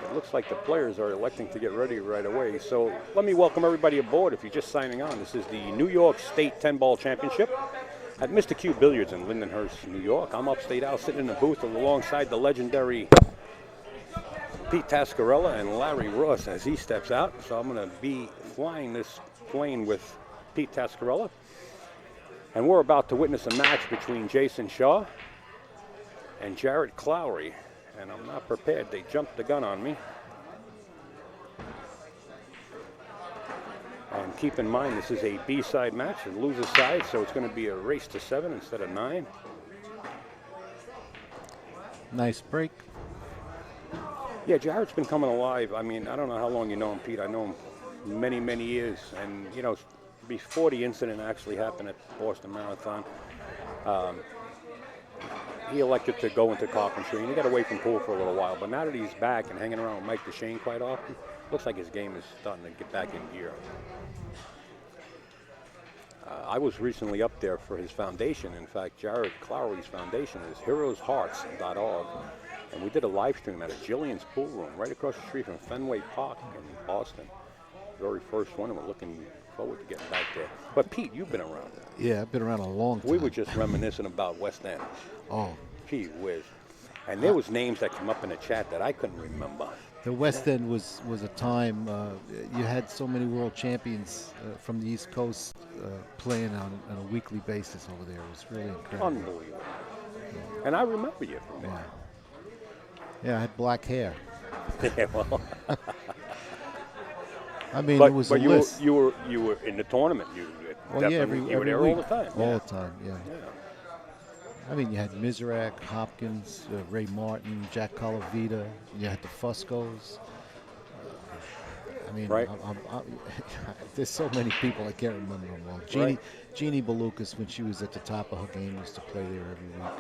it looks like the players are electing to get ready right away. So let me welcome everybody aboard. If you're just signing on, this is the New York State 10-ball championship at Mr. Q Billiards in Lindenhurst, New York. I'm upstate out sitting in the booth alongside the legendary Pete Tascarella and Larry Ross as he steps out. So I'm going to be flying this plane with Pete Tascarella. And we're about to witness a match between Jayson and Jarrod Clowery. And I'm not prepared. They jumped the gun on me. And keep in mind, this is a B-side match, a loser's side, so it's going to be a race to 7 instead of 9. Nice break. Yeah, Jarrod's been coming alive. I mean, I don't know how long you know him, Pete. I know him many, many years. And, you know, before the incident actually happened at Boston Marathon, he elected to go into carpentry, and he got away from pool for a little while. But now that he's back and hanging around with Mike DeShane quite often, looks like his game is starting to get back in gear. I was recently up there for his foundation. In fact, Jarrod Clowery's foundation is heroeshearts.org. And we did a live stream at a Jillian's Pool Room right across the street from Fenway Park in Boston. Very first one, and we're looking forward to getting back there. But Pete, you've been around. Yeah, I've been around a long time. We were just reminiscing about West End. Oh. Gee whiz. And there was names that come up in the chat that I couldn't remember. The West End was a time you had so many world champions from the East Coast playing on a weekly basis over there. It was really incredible. Unbelievable. Yeah. And I remember you from there. Yeah, I had black hair. Yeah, well. I mean, it was a list. You were in the tournament. You were there all the time. All the time, yeah. I mean, you had Mizrak, Hopkins, Ray Martin, Jack Colavita. You had the Fuscos. I mean, right. There's so many people I can't remember them all. Jeannie Belucas, when she was at the top of her game, used to play there every week.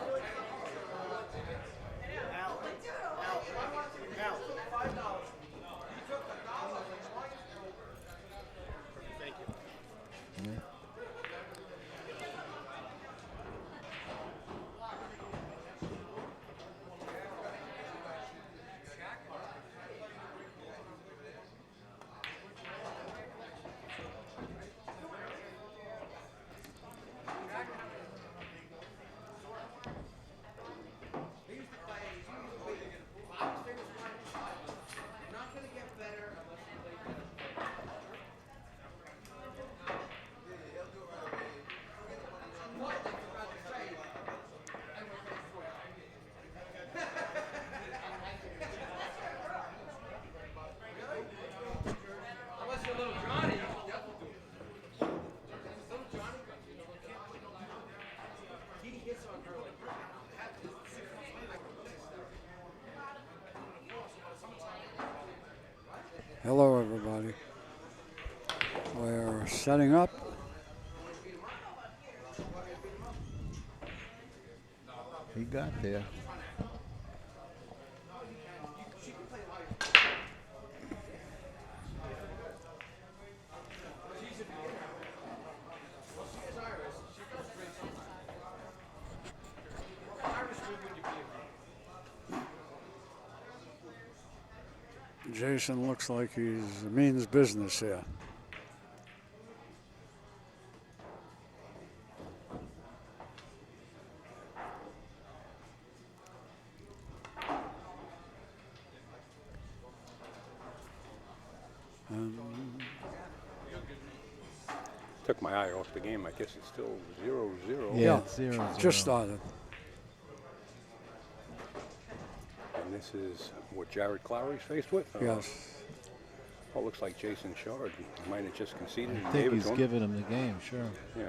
Hello, everybody. We're setting up. He got there. Jayson looks like he means business here. Took my eye off the game. I guess it's still 0-0. Yeah, 0-0. Just started. And this is what Jarrod Clowery's faced with? Yes. Well, it looks like Jayson might have just conceded. I think he's giving him the game, sure. Yeah.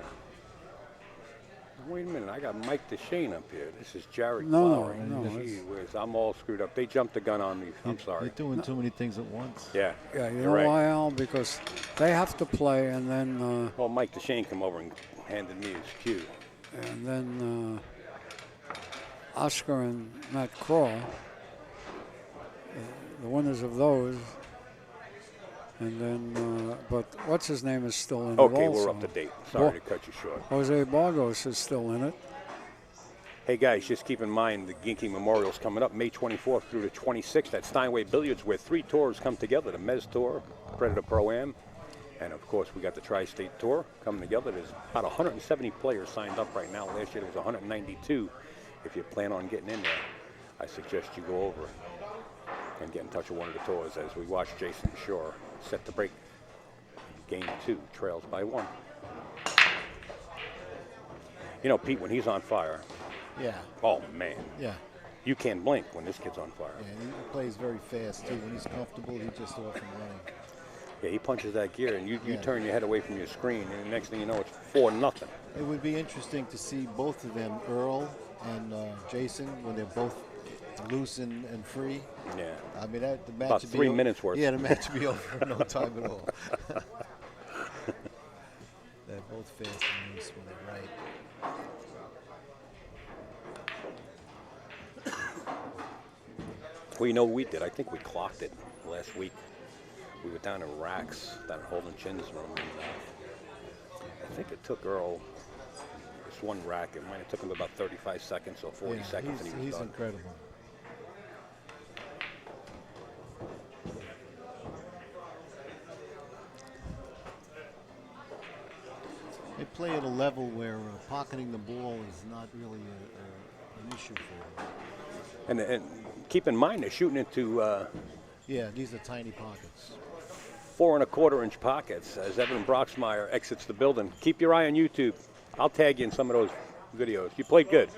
Wait a minute, I got Mike DeShane up here. This is Jarrod Clowery. No, gee whiz, I'm all screwed up. They jumped the gun on me. I'm sorry. You're doing too many things at once. Yeah. Yeah, you know why, Al? Because they have to play, and then. Well, Mike DeShane come over and handed me his cue. And then Oscar and Matt Craw, the winners of those. And then, but what's his name is still in it also. Okay, we're up to date. Sorry to cut you short. Jose Bargos is still in it. Hey guys, just keep in mind the Ginky Memorial's coming up May 24th through the 26th at Steinway Billiards, where 3 tours come together: the Mez Tour, Predator Pro-Am, and of course we got the Tri-State Tour coming together. There's about 170 players signed up right now. Last year there was 192. If you plan on getting in there, I suggest you go over and get in touch with one of the tours as we watch Jayson Shore set to break. Game 2, trails by 1. You know, Pete, when he's on fire, Yeah. oh man, Yeah. you can't blink when this kid's on fire. Yeah, he plays very fast too. When he's comfortable, he's just off and running. Yeah, he punches that gear, and you Yeah. turn your head away from your screen, and the next thing you know, it's 4-0. It would be interesting to see both of them, Earl and Jayson, when they're both loose and free. Yeah. I mean, the match About would be 3 minutes worth. Yeah, the match would be over in no time at all. They're both fast and loose when they're right. Well, you know what we did? I think we clocked it last week. We were down in racks, down in Holden Chin's room, and I think it took Earl just one rack. It might have took him about 35 seconds or 40 seconds, and he was He's done. incredible. They play at a level where pocketing the ball is not really an issue for them. And keep in mind, they're shooting into Yeah, these are tiny pockets. 4 1/4-inch pockets as Evan Broxmeyer exits the building. Keep your eye on YouTube. I'll tag you in some of those videos. You played good.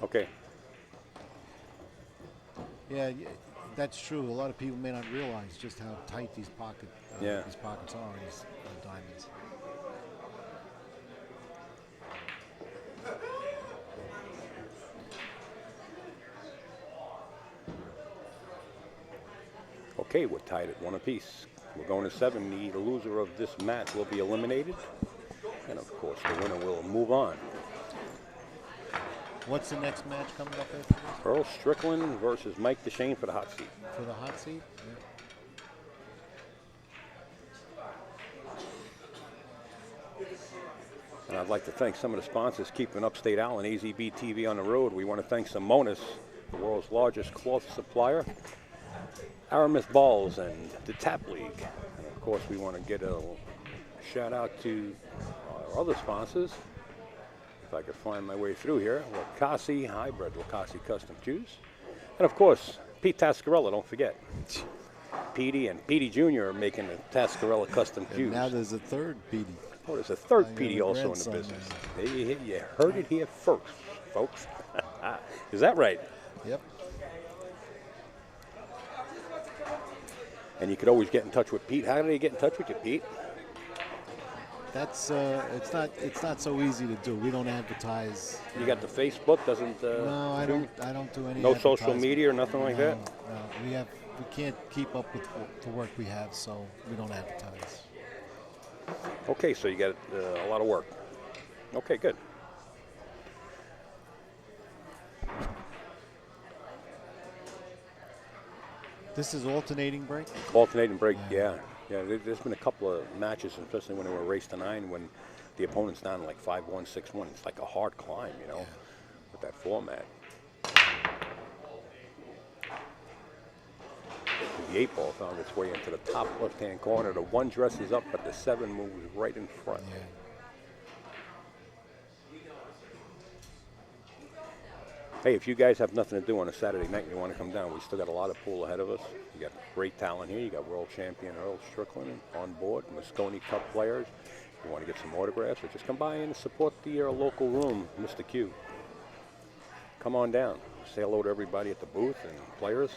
Okay. Yeah, that's true. A lot of people may not realize just how tight these pockets are, these diamonds. Okay, we're tied at 1 apiece. We're going to 7. The loser of this match will be eliminated. And of course, the winner will move on. What's the next match coming up after this? Earl Strickland versus Mike DeShane for the hot seat. For the hot seat? And I'd like to thank some of the sponsors keeping Upstate Allen AZB TV on the road. We want to thank Simonis, the world's largest cloth supplier, Aramis Balls, and the Tap League. And of course, we want to get a shout out to our other sponsors. If I could find my way through here, Lacassi, Hybrid Lacassi Custom Shoes. And of course, Pete Tascarella, don't forget. Petey and Petey Jr. are making the Tascarella Custom And Shoes. now there's a third Petey. Oh, there's a third I got Petey a also in the grandson business. now. You heard it here first, folks. Is that right? Yep. And you could always get in touch with Pete. How do they get in touch with you, Pete? That's it's not so easy to do. We don't advertise. You got the Facebook, doesn't? No, I don't do any. No social advertising. media or nothing like that. No, we can't keep up with the work we have, so we don't advertise. Okay, so you got a lot of work. Okay, good. This is alternating break. Alternating break, yeah. There's been a couple of matches, especially when they were race to 9, when the opponent's down like 5-1, 6-1. It's like a hard climb, you know, with that format. The 8 ball found its way into the top left-hand corner. The 1 dresses up, but the 7 moves right in front. Yeah. Hey, if you guys have nothing to do on a Saturday night and you want to come down, we still got a lot of pool ahead of us. You got great talent here. You got world champion Earl Strickland on board, Moscone Cup players. You want to get some autographs, or just come by and support the local room, Mr. Q. Come on down. Say hello to everybody at the booth and players.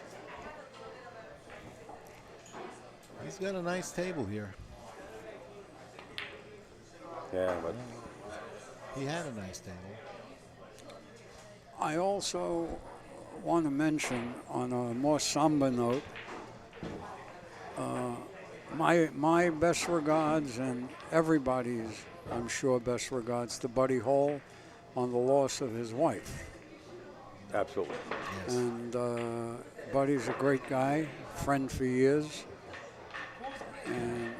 He's got a nice table here. Yeah, but He had a nice table. I also want to mention, on a more somber note, my best regards and everybody's, I'm sure, best regards to Buddy Hall on the loss of his wife. absolutely. Yes. And Buddy's a great guy, friend for years. And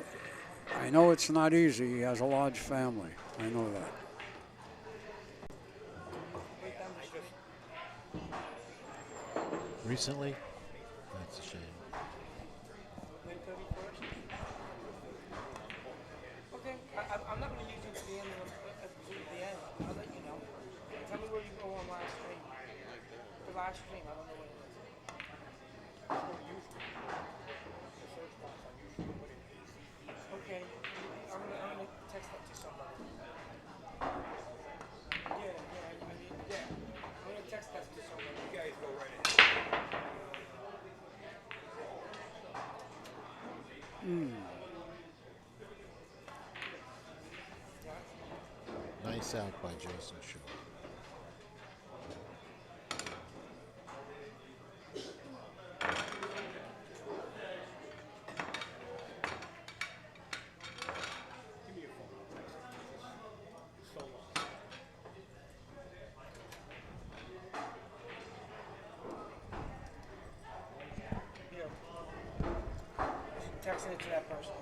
I know it's not easy. He has a large family. I know that. Recently? That's a shame. Okay, I'm not going to use you to the end of the end. I'll let you know. Tell me where you go on live stream. The live stream, I don't know what it is. Okay, I'm gonna text that to somebody. Yeah. I'm gonna text that to somebody. You guys go right ahead. Nice out by Jayson Shaw. Texting it to that person.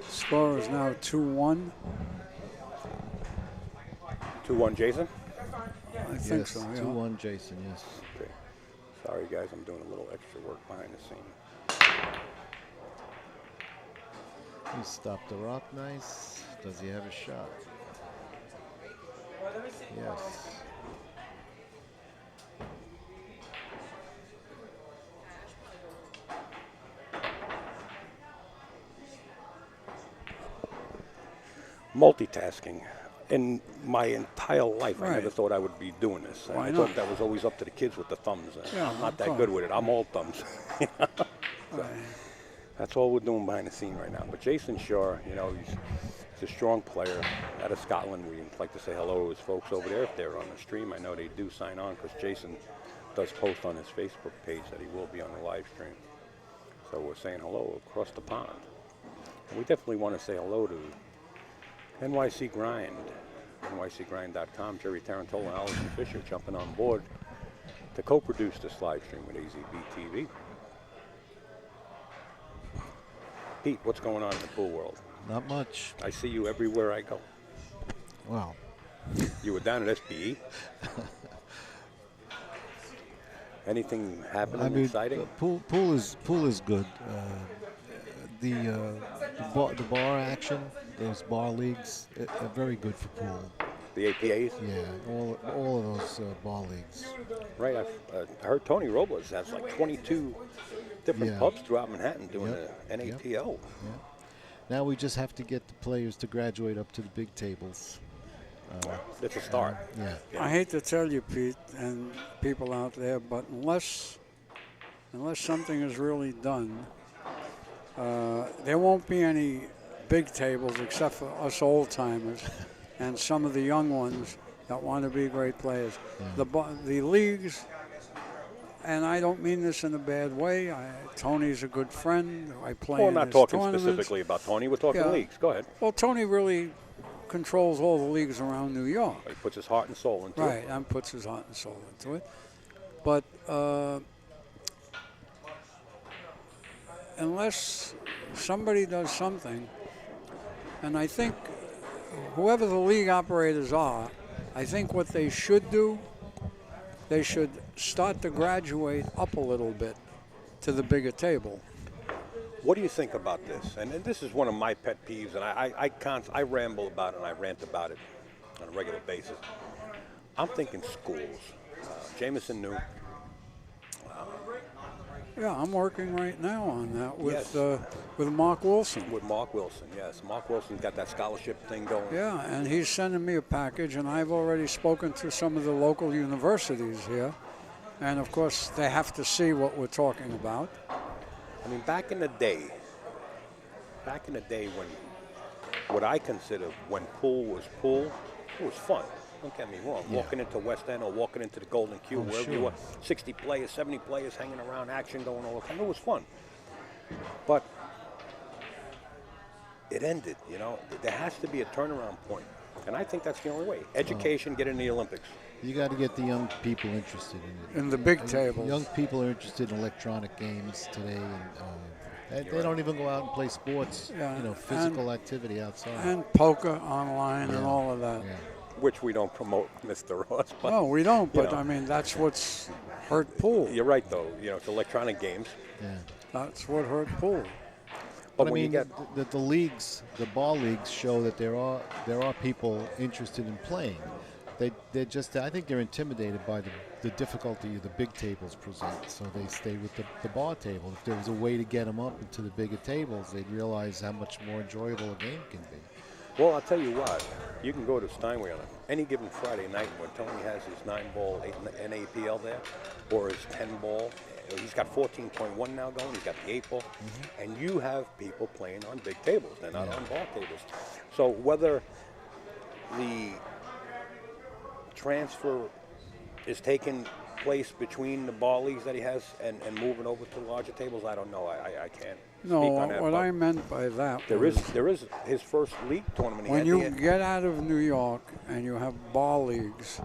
Score is now 2-1. 2-1 Jayson? I think Yes, so, yeah. 2-1 Jayson, yes. Okay. Sorry guys, I'm doing a little extra work behind the scene. He stopped the rock nice. Does he have a shot? Yes. Multitasking. In my entire life, I never Right. thought I would be doing this. Why I not? thought that was always up to the kids with the thumbs. Yeah, I'm not of that course. good with it. I'm all thumbs. Right. That's all we're doing behind the scene right now. But Jayson Shaw, he's a strong player out of Scotland. We'd like to say hello to his folks over there if they're on the stream. I know they do sign on because Jayson does post on his Facebook page that he will be on the live stream. So we're saying hello across the pond. And we definitely want to say hello to NYC Grind, nycgrind.com, Jerry Tarantola and Allison Fisher jumping on board to co-produce this live stream with AZB TV. Pete, what's going on in the pool world? Not much. I see you everywhere I go. Wow. You were down at SBE. Anything happening exciting? Pool is good. The bar action, those bar leagues, are very good for pool. The APAs? Yeah, all of those bar leagues. Right. I heard Tony Robles has like 22 different Yeah. pubs throughout Manhattan doing Yep. the NAPO. Yeah. Now we just have to get the players to graduate up to the big tables. It's a start. Yeah. I hate to tell you, Pete, and people out there, but unless something is really done, there won't be any big tables except for us old timers and some of the young ones that want to be great players. Yeah. The leagues, and I don't mean this in a bad way. Tony's a good friend. I play. Well, we're in not his talking tournaments. specifically about Tony. We're talking Yeah. leagues. Go ahead. Well, Tony really controls all the leagues around New York. He puts his heart and soul into Right, it. and puts his heart and soul into it. But unless somebody does something, and I think whoever the league operators are, I think what they should do, they should start to graduate up a little bit to the bigger table. What do you think about this? And this is one of my pet peeves, and I ramble about it and I rant about it on a regular basis. I'm thinking schools. Jameson knew. Yeah, I'm working right now on that Yes. with Mark Wilson. With Mark Wilson, yes. Mark Wilson's got that scholarship thing going. Yeah, and he's sending me a package, and I've already spoken to some of the local universities here. And, of course, they have to see what we're talking about. I mean, back in the day when what I consider when pool, it was fun. Don't get me wrong. Yeah. Walking into West End or walking into the Golden Q, Oh, wherever you sure. were, 60 players, 70 players hanging around, action going all the time. It was fun. But it ended, you know. There has to be a turnaround point. And I think that's the only way. Education, get in the Olympics. You got to get the young people interested in it. In the big And tables. Young people are interested in electronic games today, and they don't even go out and play sports. Yeah, You know, physical activity outside. And poker online and Yeah. all of that. Yeah. Which we don't promote, Mr. Ross. But No, we don't, you but know. I mean, that's what's hurt pool. You're right, though. You know, it's electronic games. Yeah. That's what hurt pool. But But I when you mean, get the leagues, the ball leagues show that there are people interested in playing. They're just, I think they're intimidated by the difficulty the big tables present, so they stay with the bar table. If there was a way to get them up into the bigger tables, they'd realize how much more enjoyable a game can be. Well, I'll tell you what. You can go to Steinway on any given Friday night when Tony has his 9-ball NAPL there, or his 10-ball. He's got 14.1 now going. He's got the 8-ball. And you have people playing on big tables. They're not on bar tables. So whether the transfer is taking place between the bar leagues that he has and moving over to larger tables, I don't know. I can't No, speak on that. what but I meant by that there was is his first league tournament. He when had you the- get out of New York and you have bar leagues,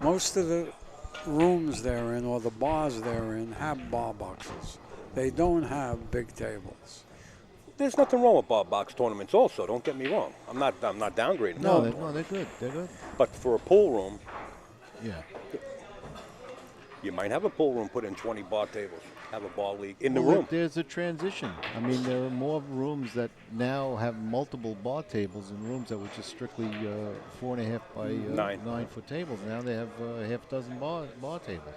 most of the rooms they're in or the bars they're in have bar boxes. They don't have big tables. There's nothing wrong with bar box tournaments also, don't get me wrong. I'm not downgrading No, them. they're good. They're good. But for a pool room, Yeah. you might have a pool room put in 20 bar tables, have a bar league in the Well, room. There's a transition. I mean, there are more rooms that now have multiple bar tables and rooms that were just strictly 4.5 by 9-foot tables. Now they have half a dozen bar tables.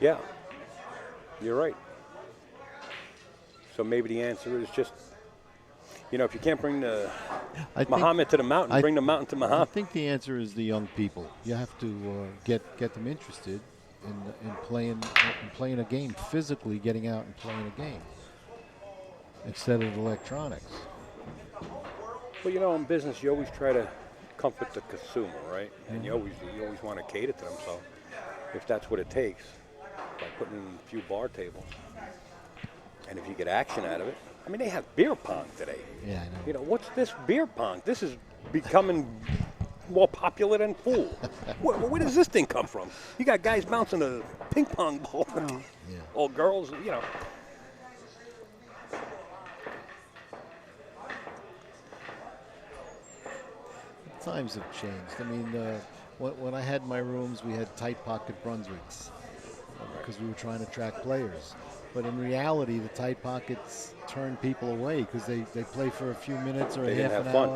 Yeah, you're right. So maybe the answer is just, you know, if you can't bring the I think- Muhammad to the mountain, I- bring the mountain to I Muhammad. think the answer is the young people. You have to get them interested in playing a game, physically getting out and playing a game instead of electronics. Well, you know, in business, you always try to comfort the consumer, right? And you always want to cater to them. So if that's what it takes, by putting in a few bar tables, and if you get action out of it, I mean, they have beer pong today. Yeah, I know. You know, what's this beer pong? This is becoming more popular than pool. Where does this thing come from? You got guys bouncing a ping pong ball, Yeah. or girls, you know. Times have changed. I mean, when I had my rooms, we had tight pocket Brunswicks because we were trying to attract players. But in reality, the tight pockets turn people away because they play for a few minutes or They a didn't half have an fun.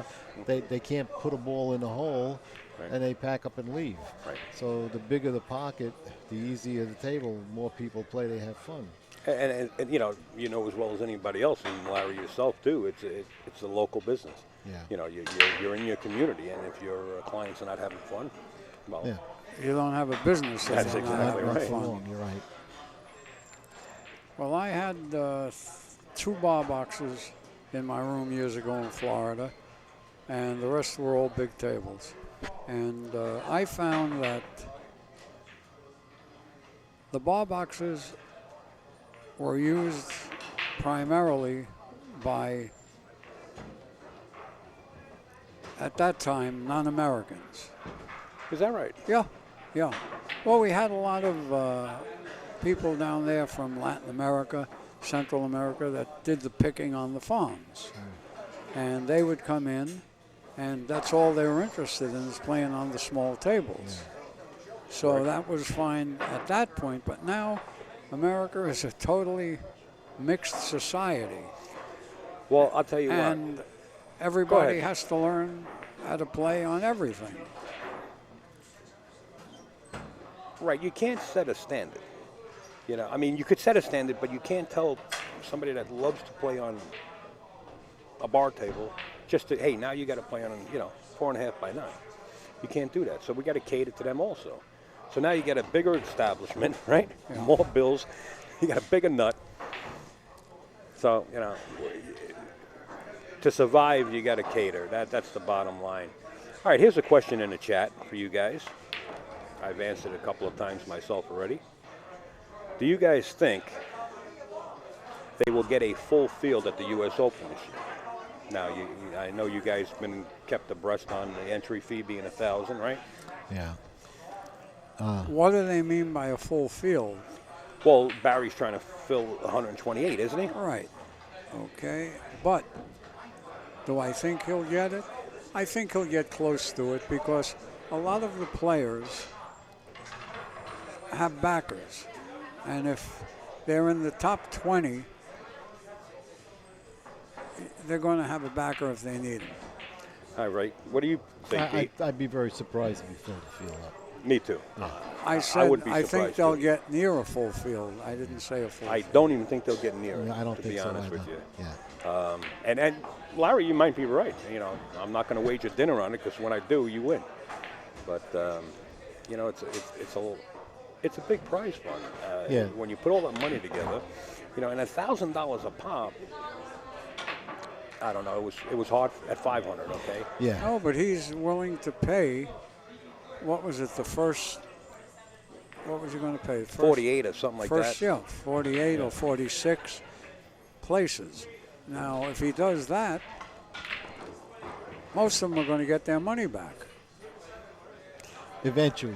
hour. They can't put a ball in the hole, Right. and they pack up and leave. Right. So the bigger the pocket, the easier the table. More people play, they have fun. And you know as well as anybody else, and Larry yourself too. It's a local business. Yeah. You know, you're in your community, and if your clients are not having fun, well, Yeah. You don't have a business if That's you're not exactly having right. for fun. long, you're right. Well, I had 2 bar boxes in my room years ago in Florida, and the rest were all big tables. And I found that the bar boxes were used primarily by, at that time, non-Americans. is that right? Yeah, yeah. Well, we had a lot of people down there from Latin America, Central America, that did the picking on the farms. And they would come in, and that's all they were interested in, is playing on the small tables. So that was fine at that point, but now America is a totally mixed society. Well, I'll tell you what. And everybody ahead. has to learn how to play on everything. Right, you can't set a standard. You know, I mean, you could set a standard, but you can't tell somebody that loves to play on a bar table just to, hey, now you got to play on, 4.5 by 9. You can't do that. So we got to cater to them also. So now you get a bigger establishment, right? Yeah. More bills. You got a bigger nut. So, to survive, you got to cater. That's the bottom line. All right, here's a question in the chat for you guys. I've answered a couple of times myself already. Do you guys think they will get a full field at the U.S. Open this year? Now, I know you guys been kept abreast on the entry fee being $1,000, right? Yeah. What do they mean by a full field? Well, Barry's trying to fill 128, isn't he? Right. Okay. But do I think he'll get it? I think he'll get close to it because a lot of the players have backers. And if they're in the top 20, they're going to have a backer if they need him. All right. What do you think, Pete? I'd be very surprised if he filled the field up. Me too. I said would be I think surprised, they'll too. get near a full field. I didn't say a full I field. don't even think they'll get near it, I don't to think be so honest either. with you. Yeah. And Larry, you might be right. I'm not going to wager dinner on it because when I do, you win. But it's a big prize fund. Yeah. When you put all that money together, and $1,000 a pop. I don't know. It was hard at 500. Okay. Yeah. No, but he's willing to pay. What was it? The first. What was he going to pay? First, 48 or something like that. Yeah, 48 or 46 places. Now, if he does that, most of them are going to get their money back. Eventually.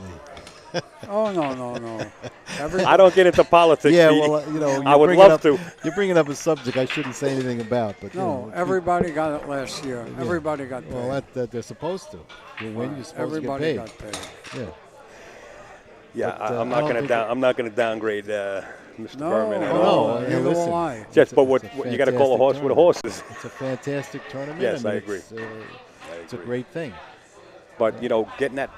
Oh, no. I don't get into politics. Yeah, Pete. well, I would love to. You're bringing up a subject I shouldn't say anything about, but No, everybody got it last year. Yeah. Everybody got paid. Well, that they're supposed to. You win, you're supposed Everybody to get got paid. paid. Yeah. Yeah, But, I'm I not don't going to think I'm not going to downgrade Mr. No, Berman at no, all. yeah, neither listen. will I. Just, but It's a what you got to call a horse with a horses. It's a fantastic tournament. Yes, I mean, agree. It's a great thing. But getting that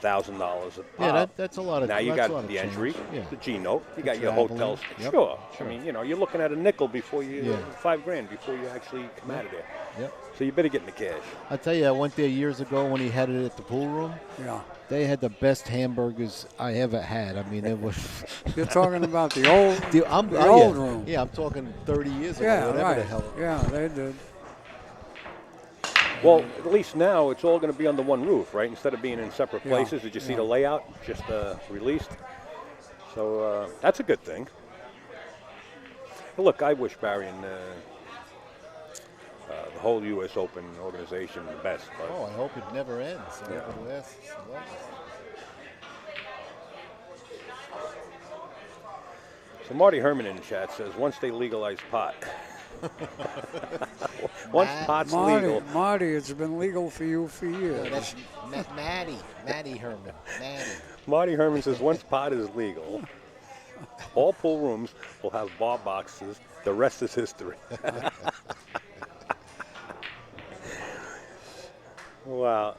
$1,000 a pop. Yeah, that's a lot of. Now you that's a lot got of the change. entry, Yeah. the G note. You got The your traveling. hotels. Yep. Sure. Sure. I mean, you're looking at a nickel before you Yeah. $5,000 before you actually come out of there. Yep. So you better get in the cash. I tell you, I went there years ago when he had it at the pool room. Yeah. They had the best hamburgers I ever had. I mean, it was. You're talking about the old, the old room. Yeah, I'm talking 30 years ago. Yeah, whatever right. the hell. Yeah, they did. Well, at least now it's all going to be under one roof, right? Instead of being in separate Yeah. places. Did you see the layout just released? So that's a good thing. But look, I wish Barry and the whole U.S. Open organization the best. But Oh, I hope it never ends. I Yeah. hope it lasts forever. So Marty Herman in the chat says, once they legalize pot. Once pot's legal. Marty, it's been legal for you for years. That's Maddie Herman. Marty Herman says, once pot is legal, all pool rooms will have bar boxes. The rest is history. Wow.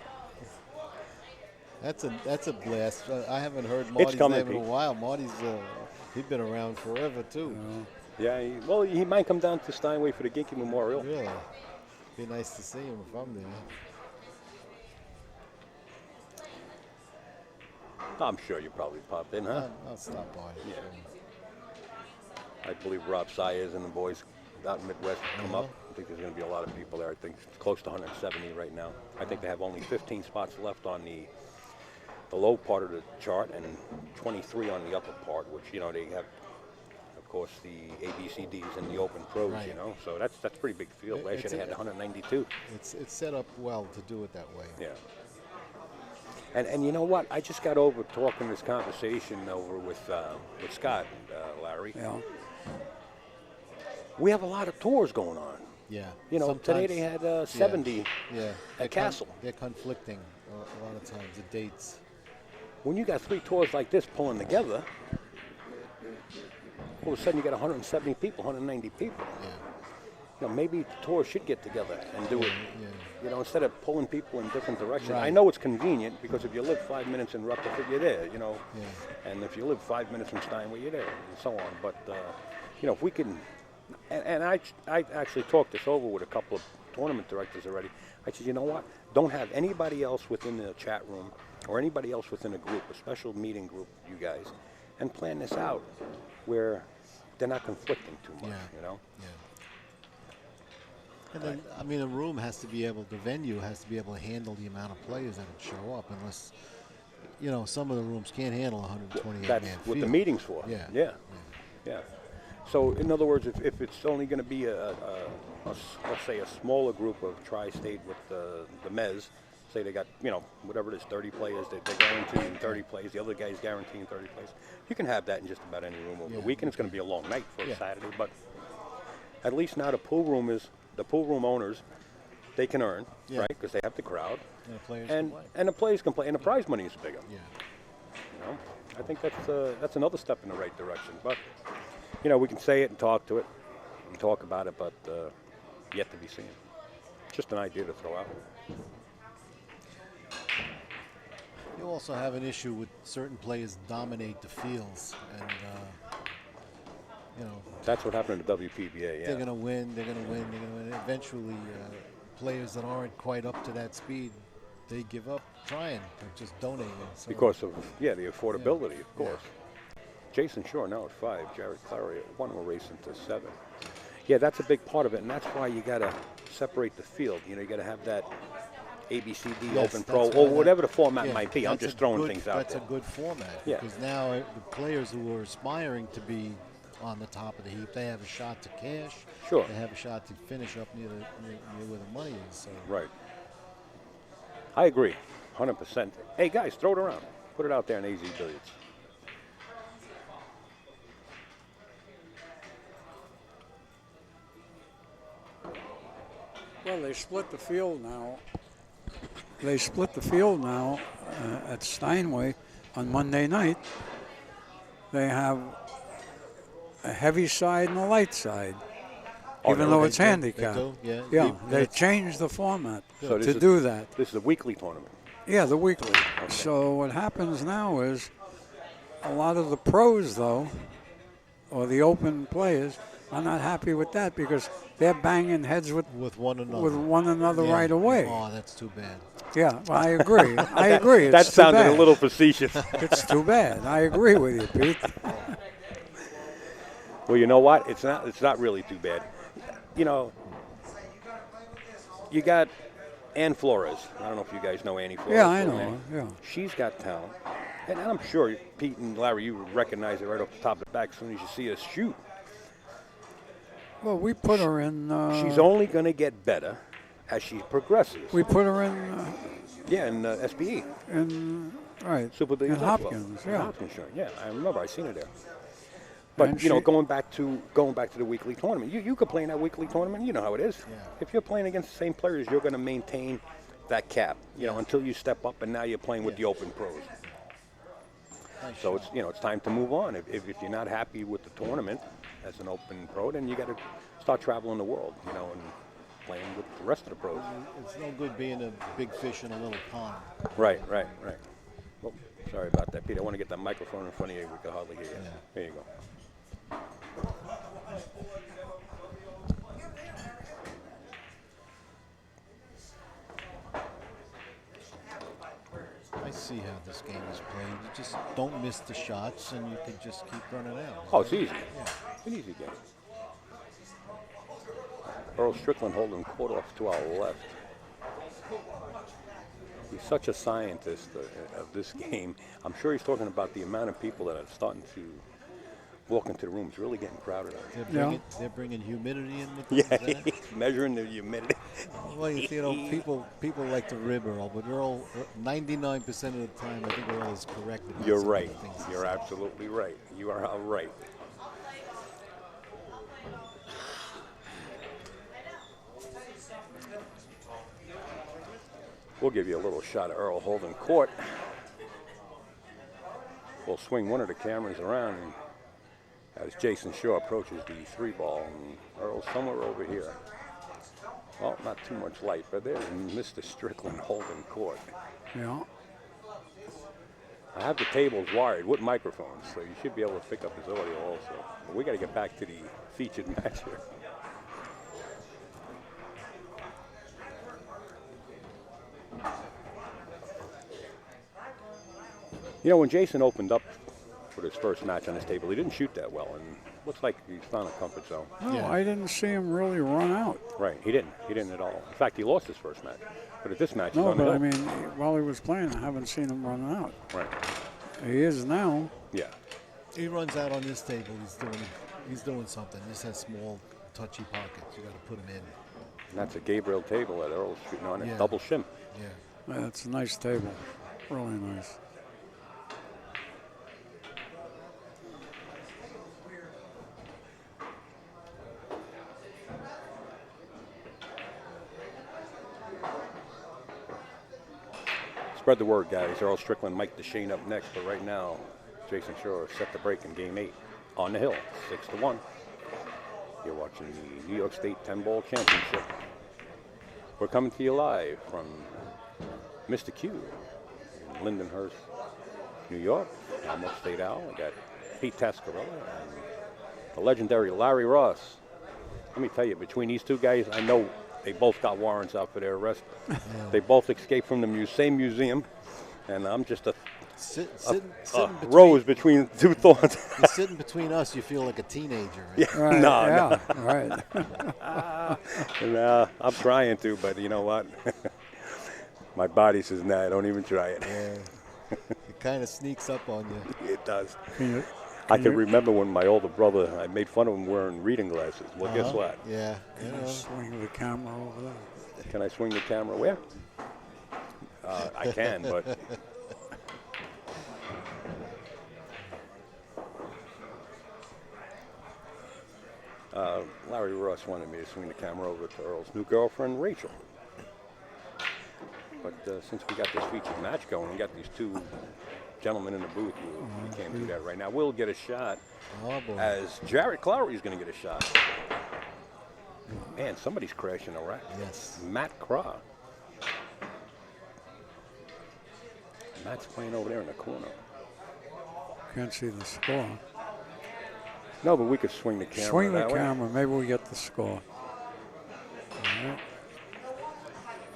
That's a blast. I haven't heard Marty's coming, name in a Pete. while. Marty's he's been around forever too. Yeah, he might come down to Steinway for the Ginky Memorial. Really, be nice to see him if I'm there. I'm sure you probably pop in, huh? I'll stop by. Yeah. I believe Rob Sayers and the boys out in Midwest come up. I think there's going to be a lot of people there. I think it's close to 170 right now. I think they have only 15 spots left on the low part of the chart and 23 on the upper part, which, they have, of course, the ABCDs and the Open Pros, Right. So that's a pretty big field. Last year they had 192. It's set up well to do it that way. Yeah. And you know what? I just got over talking this conversation over with Scott, Larry. Yeah. We have a lot of tours going on. Yeah. Today Sometimes- they had 70 Yeah. at Castle. They're conflicting a lot of times, the dates. When you got 3 tours like this pulling together, all of a sudden you got 170 people, 190 people. Yeah. Maybe the tour should get together and do it. Yeah. Instead of pulling people in different directions. I Right. know it's convenient because if you live 5 minutes in Rutherford, you're there. Yeah. And if you live 5 minutes from Steinway, you're there, and so on. But if we can, and I actually talked this over with a couple of tournament directors already. I said, you know what? Don't have anybody else within the chat room or anybody else within a group, a special meeting group, you guys, and plan this out where they're not conflicting too much. Yeah. You know. Yeah. And then, I mean, the venue has to be able to handle the amount of players that would show up, unless, some of the rooms can't handle 128 That's man what field. the meeting's for. Yeah. Yeah. So, in other words, if it's only going to be let's say a smaller group of tri-state with the Mez, say they got, whatever it is, 30 players, they're guaranteeing 30 plays, the other guy's guaranteeing 30 plays. You can have that in just about any room over the weekend. It's going to be a long night for a Saturday, but at least now the pool room owners, they can earn, right, because they have the crowd. And the players and can play. and the players can play, and the prize money is bigger. Yeah. I think that's another step in the right direction. But we can say it and talk about it, but yet to be seen. Just an idea to throw out. You also have an issue with certain players dominate the fields, and That's what happened in the WPBA. Yeah. they're going to win. Eventually, players that aren't quite up to that speed, they give up trying or just donating. So, Because of the affordability, of course. Jayson Shore now at 5, Jarrod Clowery at 1, we're racing to 7. Yeah, that's a big part of it, and that's why you got to separate the field. You got to have that ABCD Open Pro or whatever the format might be. I'm just throwing things out That's there. a good format Yeah. because now the players who are aspiring to be on the top of the heap, they have a shot to cash. Sure. They have a shot to finish up near where the money is. So. Right. I agree, 100%. Hey, guys, throw it around. Put it out there in AZ Billiards. Well, they split the field now. At Steinway on Monday night. They have a heavy side and a light side, even though it's handicapped. They changed the format to do that. This is a weekly tournament. Yeah, the weekly. So what happens now is a lot of the pros, though, or the open players, are not happy with that because they're banging heads with one another. right away. Oh, that's too bad. Yeah, well, I agree. It's that too sounded bad. a little facetious. It's too bad. I agree with you, Pete. Well, you know what? It's not really too bad. You got Ann Flores. I don't know if you guys know Annie Flores. Yeah, I know her, yeah. She's got talent. And I'm sure Pete and Larry, you would recognize it right off the top of the back as soon as you see us shoot. Well, we put her in. She's only going to get better as she progresses. We put her in. In SBE. Right. Super Billiards in Expo. Hopkins, In yeah. Hopkins, sure. Yeah, I remember. I seen her there. But And going back to the weekly tournament, you could play in that weekly tournament. You know how it is. Yeah. If you're playing against the same players, you're going to maintain that cap. Until you step up, and now you're playing with the open pros. Nice So shot. it's time to move on. If you're not happy with the tournament as an open pro, then you got to start traveling the world, and playing with the rest of the pros. It's no good being a big fish in a little pond. Right. Well, sorry about that, Pete. I want to get that microphone in front of you. We can hardly hear you. Yeah. There you go. I see how this game is played. You just don't miss the shots, and you can just keep running out. Oh, it's easy. It's an easy game. Earl Strickland holding court off to our left. He's such a scientist of this game. I'm sure he's talking about the amount of people that are starting to walk into the room. It's really getting crowded out here. They're bringing humidity in with them. Yeah, is that it? he's measuring the humidity. Well, people like to rib Earl, but Earl, 99% of the time, I think Earl is correct. About You're some of right. the things he You're says. absolutely right. You are right. We'll give you a little shot of Earl holding court. We'll swing one of the cameras around as Jayson Shore approaches the 3-ball, and Earl's somewhere over here. Well, not too much light, but there's Mr. Strickland holding court. Yeah. I have the tables wired with microphones, so you should be able to pick up his audio also. But we got to get back to the featured match here. When Jayson opened up with his first match on his table. He didn't shoot that well, and looks like he's found a comfort zone. No, Yeah. I didn't see him really run out. Right, he didn't. He didn't at all. In fact, he lost his first match. But at this match, he's No, on the but I hill. mean, while he was playing, I haven't seen him run out. Right, He is now. yeah. He runs out on this table. He's doing something. This has small, touchy pockets. You got to put him in. And that's a Gabriel table that Earl's shooting on it. Yeah. Double shim. Yeah. Yeah, it's a nice table. Really nice. Spread the word, guys. Earl Strickland, Mike DeShane up next. But right now, Jayson Shore set the break in Game 8 on the hill, 6-1. You're watching the New York State 10-Ball Championship. We're coming to you live from Mr. Q in Lindenhurst, New York. I'm Upstate Al. I got Pete Tascarella and the legendary Larry Ross. Let me tell you, between these two guys, I know they both got warrants out for their arrest. They both escaped from the same museum, and I'm just a Sitting rose between two thorns. sitting between us, you feel like a teenager. Right? Yeah. Right, No, yeah, right. no, I'm trying to, but you know what? My body says, nah, don't even try it. Yeah. It kind of sneaks up on you. It does. Can I can you- remember when my older brother, I made fun of him wearing reading glasses. Well, guess what? Yeah. You you know, swing the camera over there? Can I swing the camera where? I can, but Larry Ross wanted me to swing the camera over to Earl's new girlfriend, Rachel. But since we got this featured match going, we got these two gentlemen in the booth. We can't do that right now. We'll get a shot oh boy. as Jarrod Clowery is going to get a shot. Man, somebody's crashing a rack. Yes. Matt Craw. Matt's playing over there in the corner. Can't see the score. No, but we could swing the camera. Swing the that way. camera. Maybe we get the score. All right.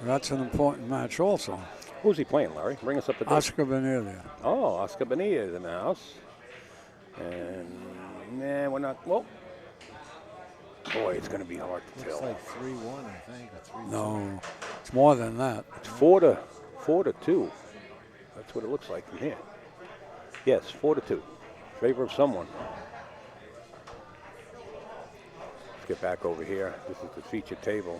That's an important match also. Who's he playing, Larry? Bring us up to date. Oscar Benelia. Oh, Oscar Bonilla is in the house. And, nah, we're not. Well, boy, it's going to be hard to Looks tell. like 3-1, I think, or 3-2. No, it's more than that. It's 4-2. That's what it looks like from here. Yes, 4-2. Favor of someone. Let's get back over here. This is the featured table.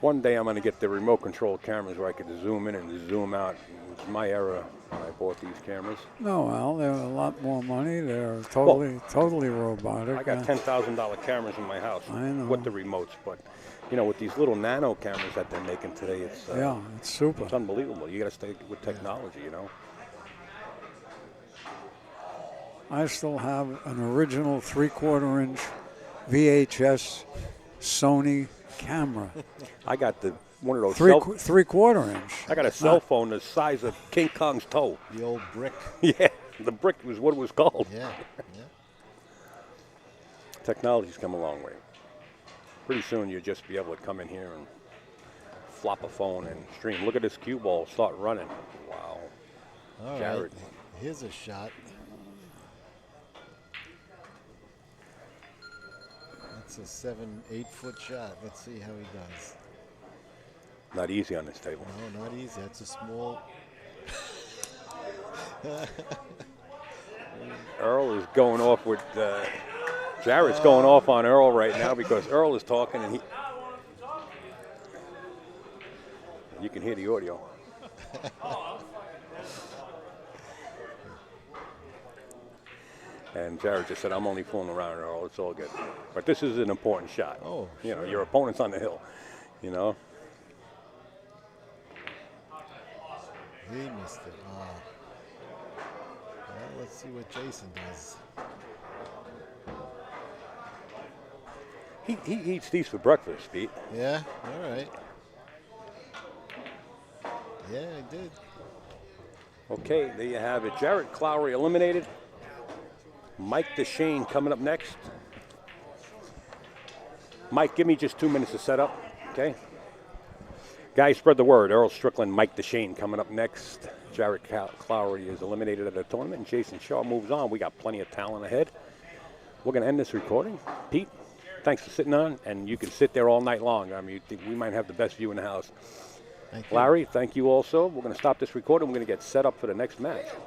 One day I'm going to get the remote control cameras where I could zoom in and zoom out. It was my era when I bought these cameras. No, Al, they're a lot more money. They're totally robotic. I got $10,000 cameras in my house I know. with the remotes, but you know, with these little nano cameras that they're making today, it's Yeah, it's super. it's unbelievable. You got to stay with technology, you know. I still have an original 3/4 inch VHS Sony camera. I got one of those. 3/4 inch. I got a cell phone the size of King Kong's toe. The old brick. Yeah, the brick was what it was called. Yeah. Yeah. Technology's come a long way. Pretty soon you'll just be able to come in here and flop a phone and stream. Look at this cue ball start running. Wow. All Jarrod. right. Here's a shot. That's a 7-8 foot shot. Let's see how he does. Not easy on this table. No, not easy. That's a small. Earl is going off with Jarrod's going off on Earl right now because Earl is talking and you can hear the audio. And Jarrod just said, I'm only fooling around, Earl. It's all good. But this is an important shot. Oh, you know, sure. your opponent's on the hill, you know. He missed it. Well, let's see what Jayson does. He eats these for breakfast, Pete. Yeah, all right. Yeah, I did. Okay, there you have it. Jarrod Clowery eliminated. Mike DeShane coming up next. Mike, give me just 2 minutes to set up, okay? Guys, spread the word. Earl Strickland, Mike DeShane coming up next. Jarrod Clowery is eliminated at the tournament, and Jayson Shaw moves on. We got plenty of talent ahead. We're going to end this recording. Pete, thanks for sitting on, and you can sit there all night long. I mean, we might have the best view in the house. Thank you. Larry, thank you also. We're going to stop this recording. We're going to get set up for the next match.